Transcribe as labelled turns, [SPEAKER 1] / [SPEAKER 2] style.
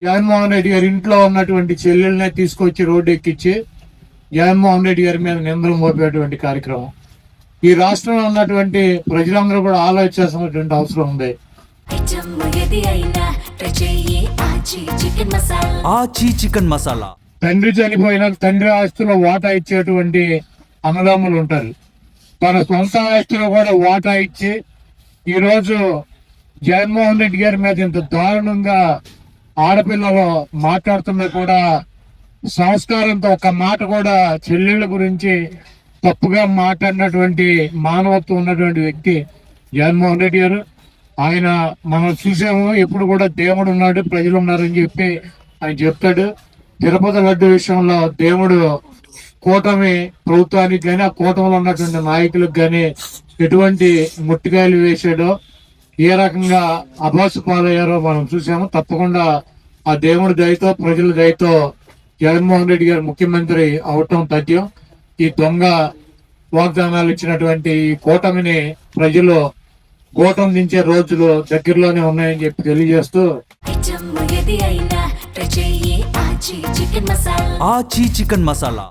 [SPEAKER 1] జగన్మోహన్ రెడ్డి గారి ఇంట్లో ఉన్నటువంటి చెల్లెల్ని తీసుకొచ్చి రోడ్డు ఎక్కించి జగన్మోహన్ రెడ్డి గారి మీద నిందలు మోపేటువంటి కార్యక్రమం ఈ రాష్ట్రంలో ఉన్నటువంటి ప్రజలందరూ కూడా ఆలోచించాల్సినటువంటి అవసరం ఉంది. తండ్రి చనిపోయిన తండ్రి ఆస్తిలో వాటా ఇచ్చేటువంటి అన్నదమ్ములు ఉంటారు. తన సొంత ఆస్తిలో కూడా వాటా ఇచ్చి ఈరోజు జగన్మోహన్ రెడ్డి గారి మీద ఇంత దారుణంగా ఆడపిల్లలు మాట్లాడుతున్నా కూడా సంస్కారంతో ఒక మాట కూడా చెల్లెళ్ళ గురించి తప్పుగా మాట్లాడినటువంటి మానవత్వం ఉన్నటువంటి వ్యక్తి జగన్మోహన్ రెడ్డి గారు. ఆయన మనం చూసాము, ఎప్పుడు కూడా దేవుడు ఉన్నాడు, ప్రజలు ఉన్నారని చెప్పి ఆయన చెప్తాడు. తిరుపతి లడ్డు విషయంలో దేవుడు కూటమి ప్రభుత్వానికి కానీ ఆ కూటమిలో ఉన్నటువంటి నాయకులకు కానీ ఎటువంటి ముట్టికాయలు వేసాడో, ఏ రకంగా అభాసు పాలయ్యారో మనం చూసాము. తప్పకుండా ఆ దేవుడి దయతో ప్రజల దయతో జగన్మోహన్ రెడ్డి గారు ముఖ్యమంత్రి అవటం తథ్యం. ఈ దొంగ వాగ్దానాలు ఇచ్చినటువంటి ఈ కూటమిని ప్రజలు కూటం దించే రోజులు దగ్గరలోనే ఉన్నాయని చెప్పి తెలియజేస్తూ
[SPEAKER 2] ఆచి చికెన్ మసాలా